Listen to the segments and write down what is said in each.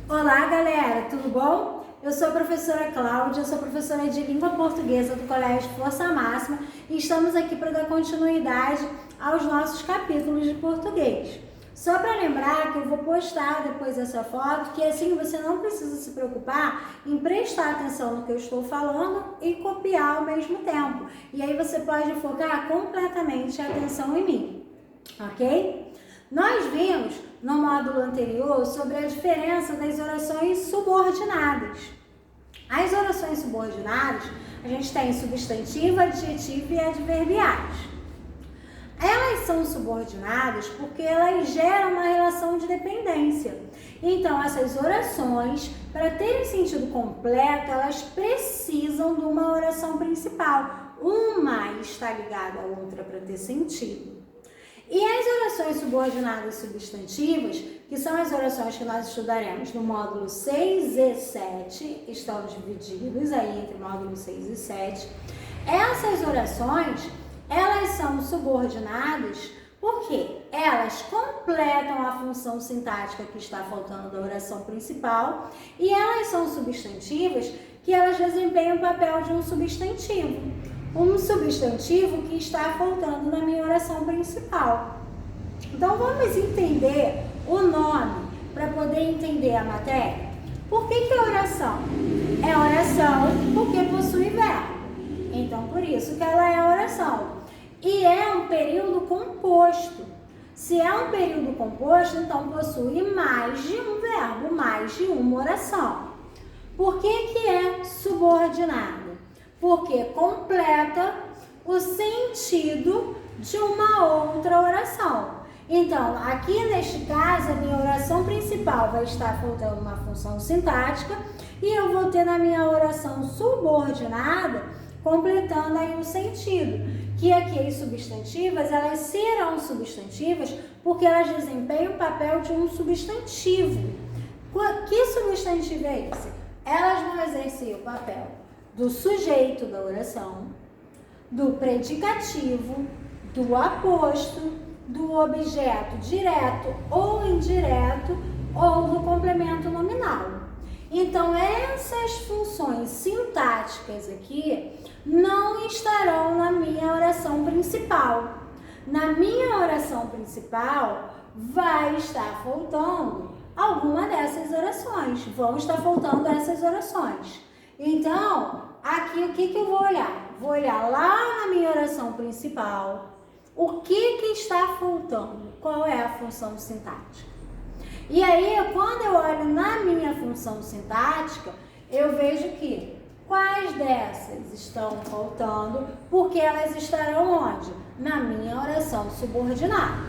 Olá, galera, tudo bom? Eu sou a professora Cláudia, sou professora de língua portuguesa do Colégio Força Máxima e estamos aqui para dar continuidade aos nossos capítulos de português. Só para lembrar que eu vou postar depois essa foto, que assim você não precisa se preocupar em prestar atenção no que eu estou falando e copiar ao mesmo tempo. E aí você pode focar completamente a atenção em mim, ok? Nós vimos no módulo anterior sobre a diferença das orações subordinadas. As orações subordinadas, a gente tem substantivo, adjetivo e adverbiais. Elas são subordinadas porque elas geram uma relação de dependência. Então, essas orações, para terem sentido completo, elas precisam de uma oração principal. Uma está ligada à outra para ter sentido. E as orações subordinadas substantivas, que são as orações que nós estudaremos no módulo 6 e 7, estão divididos aí entre módulo 6 e 7. Essas orações, elas são subordinadas porque elas completam a função sintática que está faltando da oração principal e elas são substantivas que elas desempenham o papel de um substantivo. Um substantivo que está faltando na minha oração principal. Então, vamos entender o nome para poder entender a matéria. Por que é oração? É oração porque possui verbo. Então, por isso que ela é oração. E é um período composto. Se é um período composto, então possui mais de um verbo, mais de uma oração. Por que é subordinado? Porque completa o sentido de uma outra oração. Então, aqui neste caso, a minha oração principal vai estar faltando uma função sintática e eu vou ter na minha oração subordinada, completando aí o sentido. Que aqui as substantivas, elas serão substantivas porque elas desempenham o papel de um substantivo. Que substantivo é esse? Elas vão exercer o papel do sujeito da oração, do predicativo, do aposto, do objeto direto ou indireto ou do complemento nominal. Então, essas funções sintáticas aqui não estarão na minha oração principal. Na minha oração principal vai estar faltando alguma dessas orações, vão estar faltando essas orações. Então, aqui o que eu vou olhar? Vou olhar lá na minha oração principal, o que está faltando, qual é a função sintática. E aí, quando eu olho na minha função sintática, eu vejo que quais dessas estão faltando, porque elas estarão onde? Na minha oração subordinada.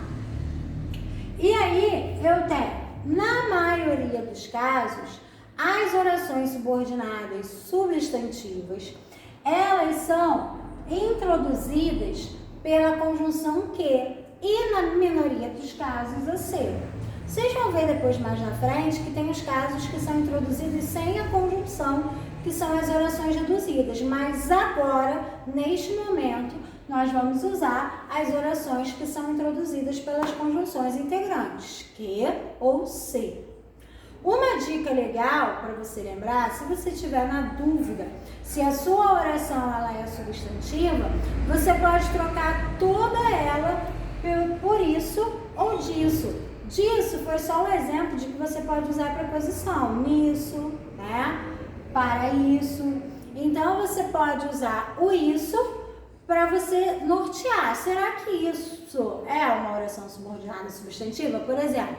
E aí, eu tenho, na maioria dos casos, as orações subordinadas substantivas, elas são introduzidas pela conjunção que e na minoria dos casos a ser. Vocês vão ver depois mais na frente que tem os casos que são introduzidos sem a conjunção, que são as orações reduzidas, mas agora, neste momento, nós vamos usar as orações que são introduzidas pelas conjunções integrantes, que ou se. Uma dica legal para você lembrar, se você estiver na dúvida se a sua oração ela é substantiva, você pode trocar toda ela por isso ou disso. Disso foi só um exemplo de que você pode usar a preposição nisso, né? Para isso. Então, você pode usar o isso para você nortear. Será que isso é uma oração subordinada substantiva? Por exemplo,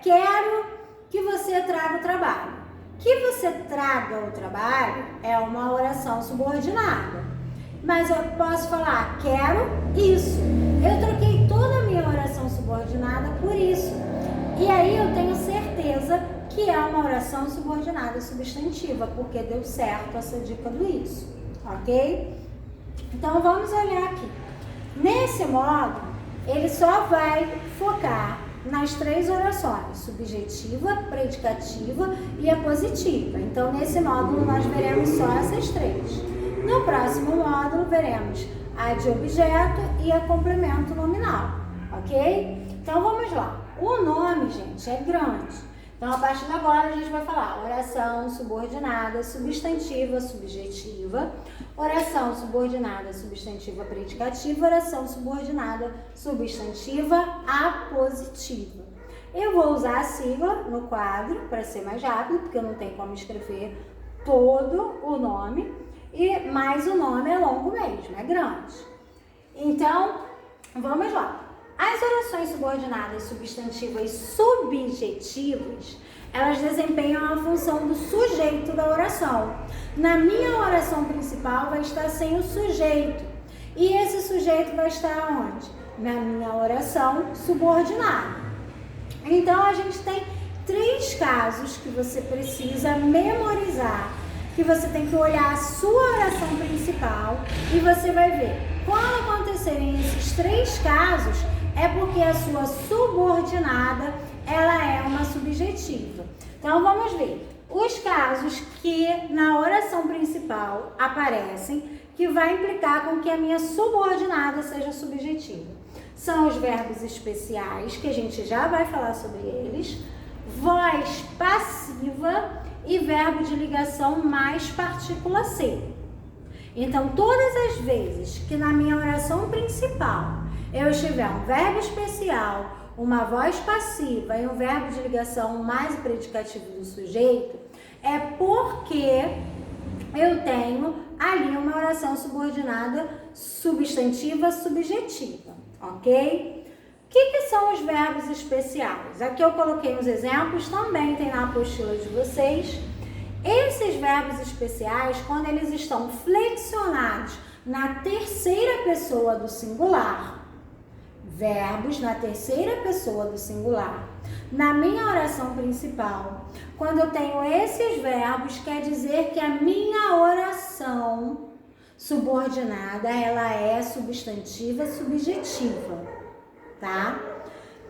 quero que você traga o trabalho. Que você traga o trabalho é uma oração subordinada. Mas eu posso falar, quero isso. Eu troquei toda a minha oração subordinada por isso. E aí eu tenho certeza que é uma oração subordinada substantiva, porque deu certo essa dica do isso, ok? Então vamos olhar aqui. Nesse módulo, ele só vai focar nas três orações, subjetiva, predicativa e a positiva. Então, nesse módulo, nós veremos só essas três. No próximo módulo, veremos a de objeto e a complemento nominal, ok? Então, vamos lá. O nome, gente, é grande. Então, a partir de agora, a gente vai falar oração subordinada, substantiva, subjetiva, oração subordinada, substantiva, predicativa, oração subordinada, substantiva, apositiva. Eu vou usar a sigla no quadro para ser mais rápido, porque eu não tenho como escrever todo o nome, mas o nome é longo mesmo, é grande. Então, vamos lá. As orações subordinadas, substantivas e subjetivas, elas desempenham a função do sujeito da oração. Na minha oração principal vai estar sem o sujeito. E esse sujeito vai estar onde? Na minha oração subordinada. Então, a gente tem 3 casos que você precisa memorizar, que você tem que olhar a sua oração principal e você vai ver. Quando acontecerem esses 3 casos, é porque a sua subordinada, ela é uma subjetiva. Então, vamos ver os casos que na oração principal aparecem, que vai implicar com que a minha subordinada seja subjetiva. São os verbos especiais, que a gente já vai falar sobre eles, voz passiva e verbo de ligação mais partícula C. Então, todas as vezes que na minha oração principal eu estiver um verbo especial, uma voz passiva e um verbo de ligação mais predicativo do sujeito, é porque eu tenho ali uma oração subordinada substantiva subjetiva, ok? O que são os verbos especiais? Aqui eu coloquei uns exemplos, também tem na apostila de vocês. Esses verbos especiais, quando eles estão flexionados na terceira pessoa do singular, verbos na terceira pessoa do singular, na minha oração principal, quando eu tenho esses verbos, quer dizer que a minha oração subordinada, ela é substantiva subjetiva, tá?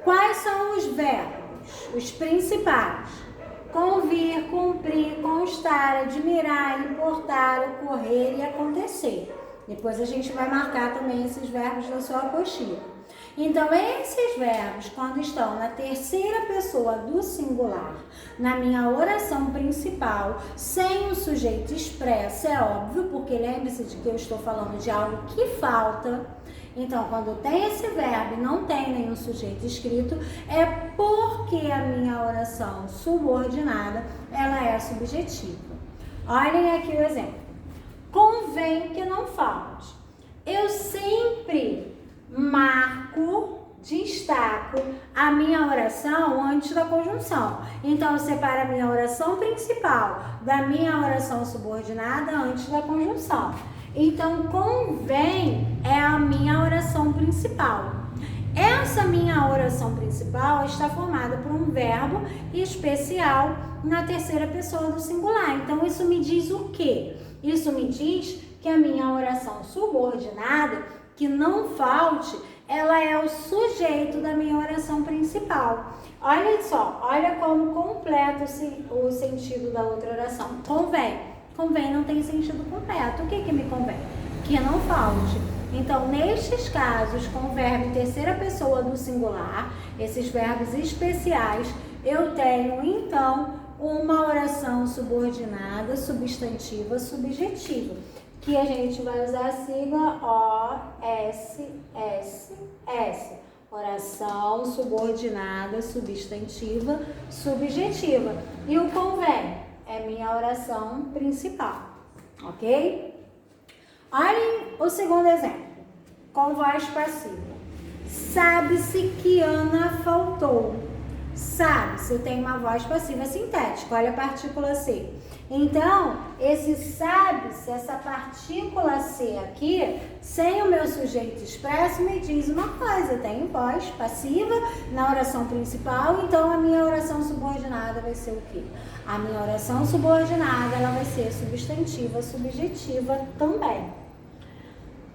Quais são os verbos? Os principais: convir, cumprir, constar, admirar, importar, ocorrer e acontecer. Depois a gente vai marcar também esses verbos na sua apostila. Então, esses verbos, quando estão na terceira pessoa do singular, na minha oração principal, sem o sujeito expresso, é óbvio, porque lembre-se de que eu estou falando de algo que falta. Então, quando tem esse verbo e não tem nenhum sujeito escrito, é porque a minha oração subordinada, ela é subjetiva. Olhem aqui o exemplo. Convém que não falte. Eu sempre marco, destaco a minha oração antes da conjunção. Então, eu separo a minha oração principal da minha oração subordinada antes da conjunção. Então, convém é a minha oração principal. Essa minha oração principal está formada por um verbo especial na terceira pessoa do singular. Então, isso me diz o quê? Isso me diz que a minha oração subordinada, que não falte, ela é o sujeito da minha oração principal. Olha só, olha como completa o sentido da outra oração. Convém. Convém não tem sentido completo. O que me convém? Que não falte. Então, nestes casos, com o verbo em terceira pessoa do singular, esses verbos especiais, eu tenho, então, uma oração subordinada, substantiva, subjetiva, que a gente vai usar a sigla OSSS. Oração subordinada, substantiva, subjetiva. E o convém é minha oração principal, ok? Olhem o segundo exemplo, com voz passiva. Sabe-se que Ana faltou. Sabe-se, eu tenho uma voz passiva sintética, olha a partícula C. Então, esse sabe-se, essa partícula C aqui, sem o meu sujeito expresso, me diz uma coisa: eu tenho voz passiva na oração principal, então a minha oração subordinada vai ser o quê? A minha oração subordinada, ela vai ser substantiva, subjetiva também.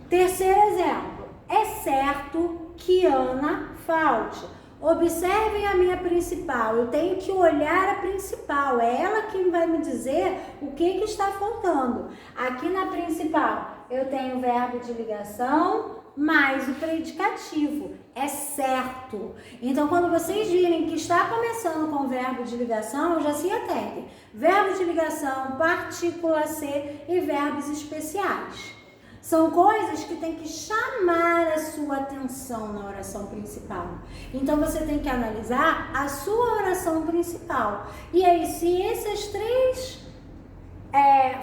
Terceiro exemplo, é certo que Ana falte. Observem a minha principal, eu tenho que olhar a principal, é ela quem vai me dizer o que está faltando. Aqui na principal, eu tenho o verbo de ligação mais o predicativo, é certo. Então, quando vocês virem que está começando com o verbo de ligação, já se atentem. Verbo de ligação, partícula C e verbos especiais. São coisas que tem que chamar a sua atenção na oração principal. Então, você tem que analisar a sua oração principal. E aí, se essas três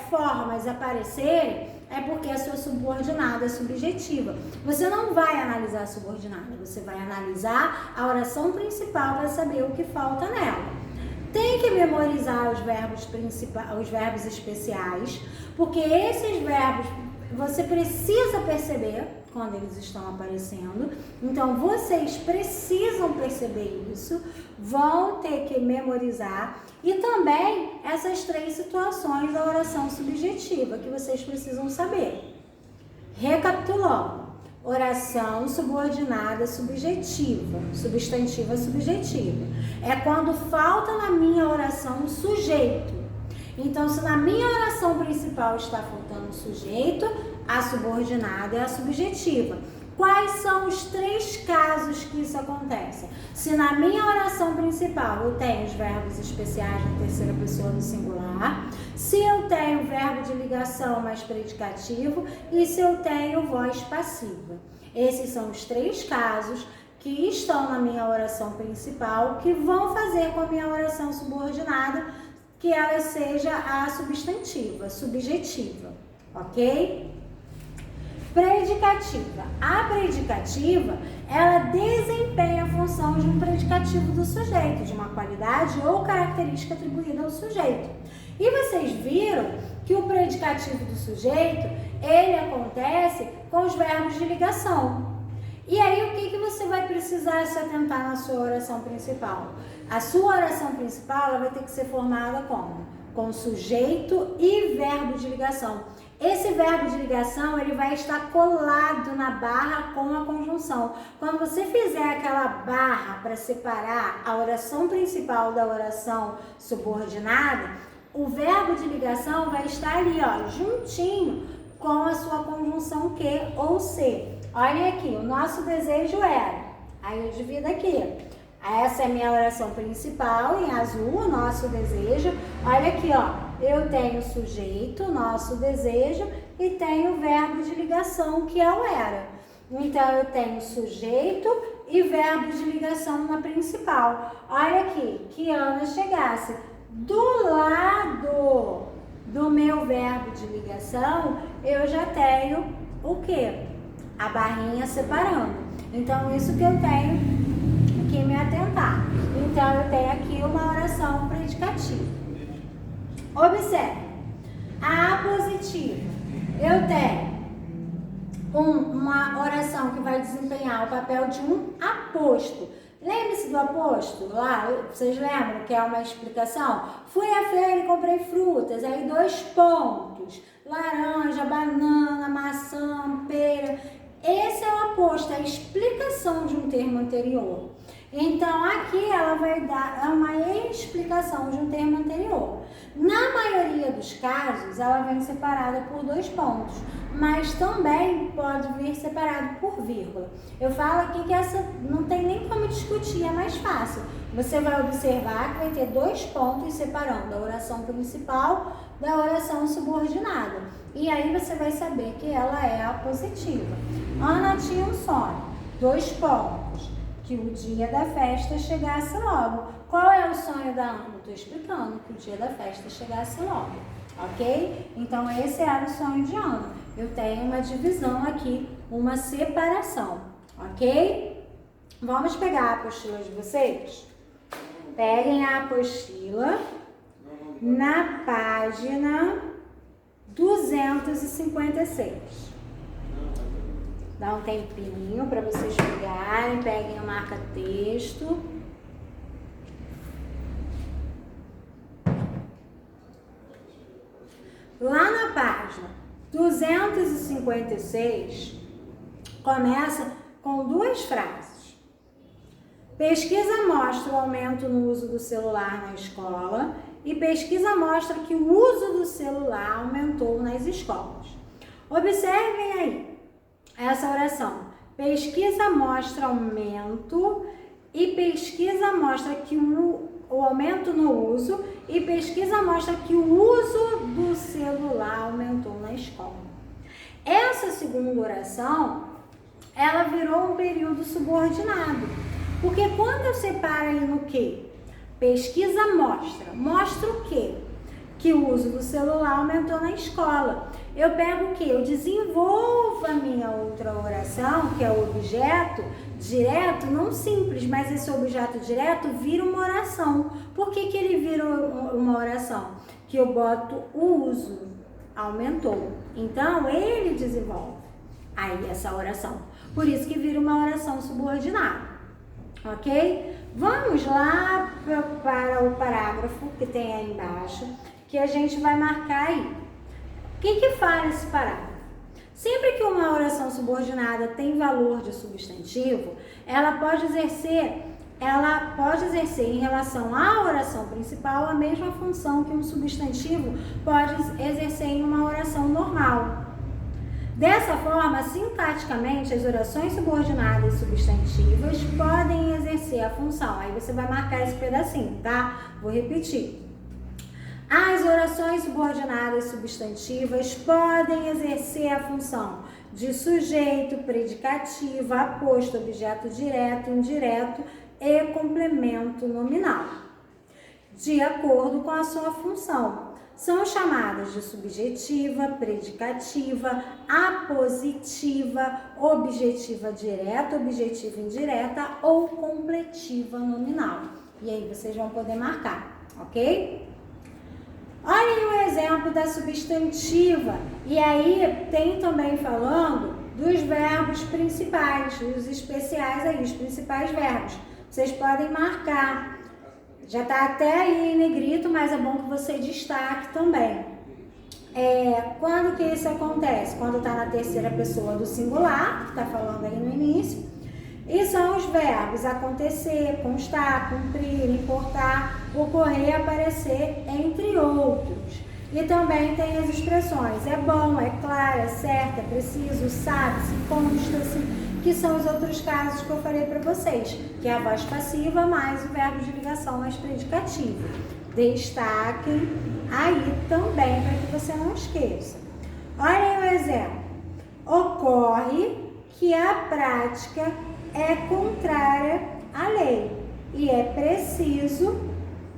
formas aparecerem, é porque a sua subordinada é subjetiva. Você não vai analisar a subordinada, você vai analisar a oração principal para saber o que falta nela. Tem que memorizar os verbos especiais, porque esses verbos você precisa perceber quando eles estão aparecendo. Então, vocês precisam perceber isso, vão ter que memorizar. E também essas três situações da oração subjetiva que vocês precisam saber. Recapitulando, oração subordinada subjetiva, substantiva subjetiva. É quando falta na minha oração o sujeito. Então, se na minha oração principal está faltando o sujeito, a subordinada é a subjetiva. Quais são os três casos que isso acontece? Se na minha oração principal eu tenho os verbos especiais na terceira pessoa do singular, se eu tenho verbo de ligação mais predicativo e se eu tenho voz passiva. Esses são os três casos que estão na minha oração principal que vão fazer com a minha oração subordinada que ela seja a substantiva, subjetiva, ok? Predicativa. A predicativa, ela desempenha a função de um predicativo do sujeito, de uma qualidade ou característica atribuída ao sujeito. E vocês viram que o predicativo do sujeito, ele acontece com os verbos de ligação. E aí, o que você vai precisar se atentar na sua oração principal? A sua oração principal ela vai ter que ser formada como? Com sujeito e verbo de ligação. Esse verbo de ligação, ele vai estar colado na barra com a conjunção. Quando você fizer aquela barra para separar a oração principal da oração subordinada, o verbo de ligação vai estar ali, ó, juntinho com a sua conjunção que ou se. Olha aqui, o nosso desejo era, aí eu divido aqui, essa é a minha oração principal, em azul, o nosso desejo. Olha aqui, ó, eu tenho o sujeito, nosso desejo, e tenho o verbo de ligação, que é o era. Então, eu tenho sujeito e verbo de ligação na principal. Olha aqui, que Ana chegasse do lado do meu verbo de ligação, eu já tenho o quê? A barrinha separando. Então, isso que eu tenho que me atentar. Então, eu tenho aqui uma oração predicativa. Observe. A apositiva. Eu tenho uma oração que vai desempenhar o papel de um aposto. Lembre-se do aposto lá? Vocês lembram que é uma explicação? Fui à feira e comprei frutas. Aí 2 pontos. Laranja, banana, maçã, pera. Esse é o aposto, é a explicação de um termo anterior. Então, aqui ela vai dar uma explicação de um termo anterior. Na maioria dos casos, ela vem separada por 2 pontos, mas também pode vir separado por vírgula. Eu falo aqui que essa não tem nem como discutir, é mais fácil. Você vai observar que vai ter 2 pontos separando a oração principal da oração subordinada. E aí você vai saber que ela é a positiva. Ana tinha um sonho, 2 pontos, que o dia da festa chegasse logo. Qual é o sonho da Ana? Estou explicando, que o dia da festa chegasse logo, ok? Então, esse era o sonho de Ana. Eu tenho uma divisão aqui, uma separação, ok? Vamos pegar a apostila de vocês? Peguem a apostila na página 256. Dá um tempinho para vocês pegarem, peguem o marca-texto. Lá na página 256, começa com 2 frases. Pesquisa mostra o aumento no uso do celular na escola e pesquisa mostra que o uso do celular aumentou nas escolas. Observem aí essa oração. Pesquisa mostra aumento e pesquisa mostra que o aumento no uso e pesquisa mostra que o uso do celular aumentou na escola. Essa segunda oração, ela virou um período subordinado. Porque quando eu separo aí no quê? Pesquisa mostra o quê? Que o uso do celular aumentou na escola. Eu pego o quê? Eu desenvolvo a minha outra oração, que é o objeto direto, não simples, mas esse objeto direto vira uma oração. Por que que ele vira uma oração? Que eu boto o uso, aumentou. Então, ele desenvolve aí essa oração. Por isso que vira uma oração subordinada. Ok? Vamos lá para o parágrafo que tem aí embaixo, que a gente vai marcar aí. O que fala esse parágrafo? Sempre que uma oração subordinada tem valor de substantivo, ela pode exercer em relação à oração principal a mesma função que um substantivo pode exercer em uma oração normal. Dessa forma, sintaticamente, as orações subordinadas substantivas podem exercer a função. Aí você vai marcar esse pedacinho, tá? Vou repetir. As orações subordinadas substantivas podem exercer a função de sujeito, predicativo, aposto, objeto direto, indireto e complemento nominal, de acordo com a sua função. São chamadas de subjetiva, predicativa, apositiva, objetiva direta, objetiva indireta ou completiva nominal. E aí vocês vão poder marcar, ok? Olhem o exemplo da substantiva. E aí tem também falando dos verbos principais, os especiais aí, os principais verbos. Vocês podem marcar. Já está até aí em negrito, mas é bom que você destaque também. Quando que isso acontece? Quando está na terceira pessoa do singular, que está falando aí no início. E são os verbos acontecer, constar, cumprir, importar, ocorrer, aparecer, entre outros. E também tem as expressões é bom, é claro, é certo, é preciso, sabe-se, consta-se, que são os outros casos que eu falei para vocês, que é a voz passiva mais o verbo de ligação mais predicativo. Destaquem aí também, para que você não esqueça. Olhem o exemplo. Ocorre que a prática é contrária à lei e é preciso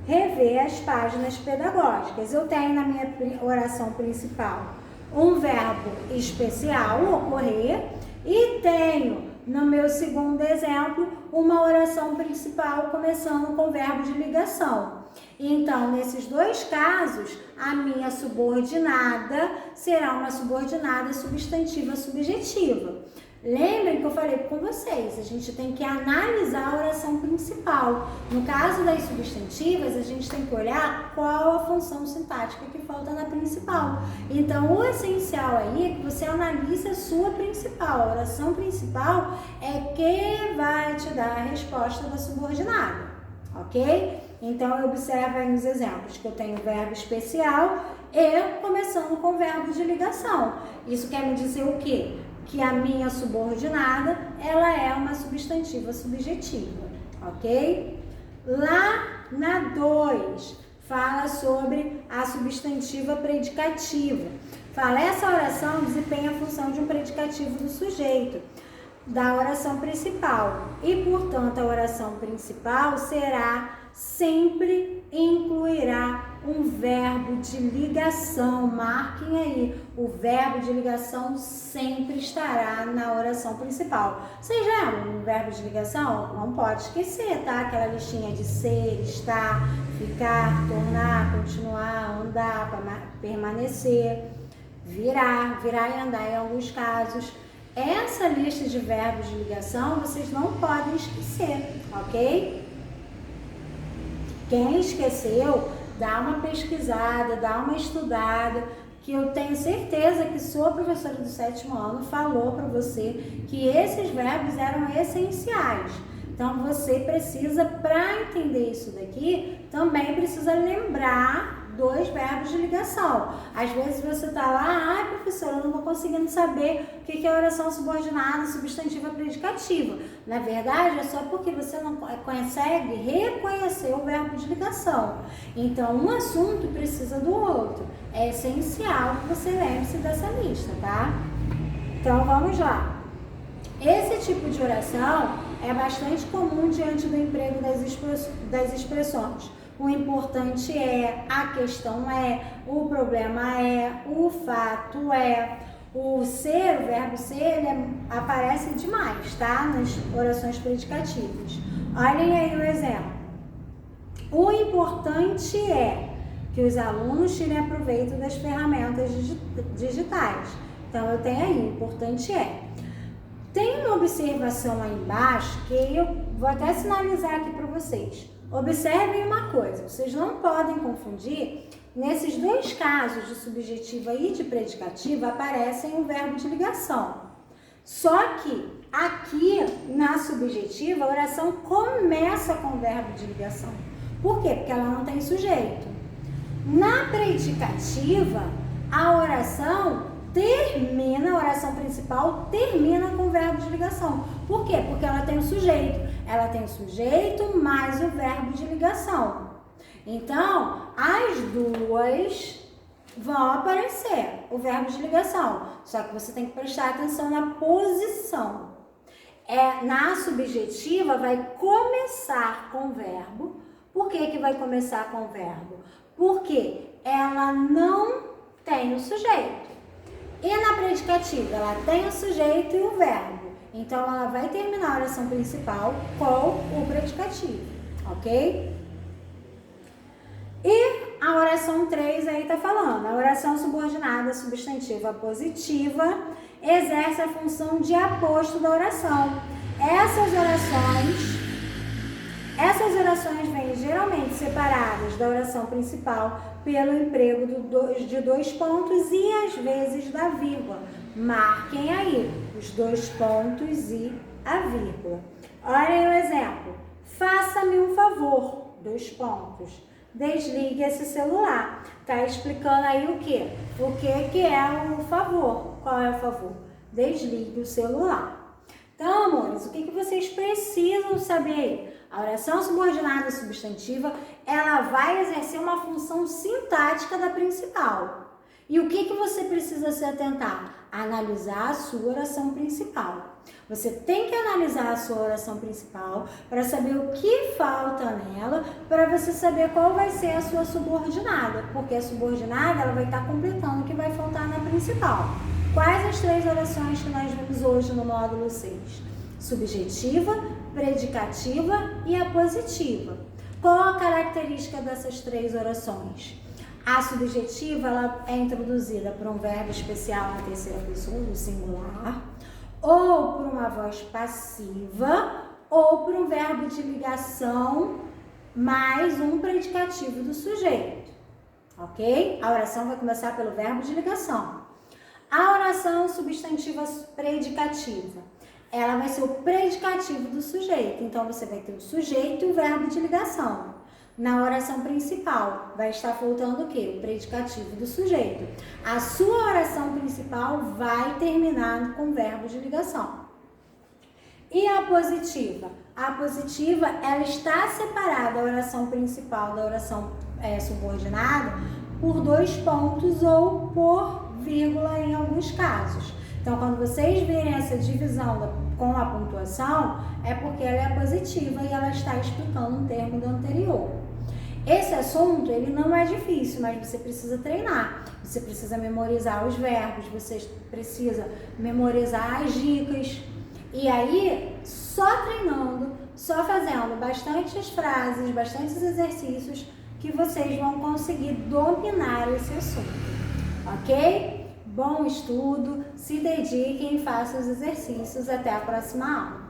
rever as páginas pedagógicas. Eu tenho na minha oração principal um verbo especial, ocorrer, e tenho no meu segundo exemplo uma oração principal começando com o verbo de ligação. Então, nesses dois casos, a minha subordinada será uma subordinada substantiva subjetiva. Lembrem que eu falei com vocês, a gente tem que analisar a oração principal. No caso das substantivas, a gente tem que olhar qual a função sintática que falta na principal. Então, o essencial aí é que você analise a sua principal. A oração principal é que vai te dar a resposta da subordinada, ok? Então, observa aí nos exemplos que eu tenho verbo especial e começando com verbo de ligação. Isso quer me dizer o quê? Que a minha subordinada, ela é uma substantiva subjetiva, ok? Lá na 2, fala sobre a substantiva predicativa. Fala, essa oração desempenha a função de um predicativo do sujeito, da oração principal. E, portanto, a oração principal sempre incluirá um verbo de ligação. Marquem aí, o verbo de ligação sempre estará na oração principal. Vocês lembram o verbo de ligação? Não pode esquecer, tá? Aquela listinha de ser, estar, ficar, tornar, continuar, andar, permanecer, virar e andar em alguns casos. Essa lista de verbos de ligação vocês não podem esquecer, ok? Quem esqueceu, dá uma pesquisada, dá uma estudada, que eu tenho certeza que sua professora do 7º ano falou para você que esses verbos eram essenciais. Então, você precisa, para entender isso daqui, também precisa lembrar dos verbos de ligação. Às vezes você está lá, ai professora, eu não estou conseguindo saber o que é oração subordinada, substantiva, predicativa. Na verdade, é só porque você não consegue reconhecer o verbo de ligação. Então, um assunto precisa do outro. É essencial que você lembre-se dessa lista, tá? Então, vamos lá. Esse tipo de oração é bastante comum diante do emprego das expressões. O importante é, a questão é, o problema é, o fato é. O ser, o verbo ser, ele aparece demais, tá? Nas orações predicativas. Olhem aí o exemplo. O importante é que os alunos tirem aproveito das ferramentas digitais. Então, eu tenho aí, o importante é. Tem uma observação aí embaixo que eu vou até sinalizar aqui para vocês. Observem uma coisa, vocês não podem confundir, nesses dois casos de subjetiva e de predicativa aparecem o verbo de ligação. Só que aqui na subjetiva a oração começa com o verbo de ligação. Por quê? Porque ela não tem sujeito. Na predicativa, a oração principal termina com o verbo de ligação. Por quê? Porque ela tem o sujeito. Ela tem o sujeito mais o verbo de ligação. Então, as duas vão aparecer, o verbo de ligação. Só que você tem que prestar atenção na posição. Na subjetiva, vai começar com o verbo. Por que vai começar com o verbo? Porque ela não tem o sujeito. E na predicativa, ela tem o sujeito e o verbo. Então, ela vai terminar a oração principal com o predicativo, ok? E a oração 3 aí tá falando, a oração subordinada substantiva positiva exerce a função de aposto da oração. Essas orações vêm geralmente separadas da oração principal pelo emprego de dois pontos e às vezes da vírgula. Marquem aí os dois pontos e a vírgula. Olhem o exemplo. Faça-me um favor, dois pontos. Desligue esse celular. Tá explicando aí o quê? O que é o favor? Qual é o favor? Desligue o celular. Então, amores, o que vocês precisam saber aí? A oração subordinada substantiva, ela vai exercer uma função sintática da principal. E o que você precisa se atentar? Analisar a sua oração principal. Você tem que analisar a sua oração principal para saber o que falta nela, para você saber qual vai ser a sua subordinada, porque a subordinada ela vai estar completando o que vai faltar na principal. Quais as três orações que nós vimos hoje no módulo 6? Subjetiva, predicativa e apositiva. Qual a característica dessas três orações? A subjetiva ela é introduzida por um verbo especial na terceira pessoa do singular, ou por uma voz passiva, ou por um verbo de ligação mais um predicativo do sujeito, ok? A oração vai começar pelo verbo de ligação. A oração substantiva predicativa, ela vai ser o predicativo do sujeito, então você vai ter o sujeito e o verbo de ligação. Na oração principal, vai estar faltando o quê? O predicativo do sujeito. A sua oração principal vai terminar com o verbo de ligação. E a positiva? A positiva, ela está separada, a oração principal da oração subordinada, por dois pontos ou por vírgula em alguns casos. Então, quando vocês verem essa divisão com a pontuação, é porque ela é positiva e ela está explicando um termo do anterior. Esse assunto, ele não é difícil, mas você precisa treinar. Você precisa memorizar os verbos, você precisa memorizar as dicas. E aí, só treinando, só fazendo bastantes frases, bastantes exercícios, que vocês vão conseguir dominar esse assunto, ok? Bom estudo, se dediquem e façam os exercícios. Até a próxima aula.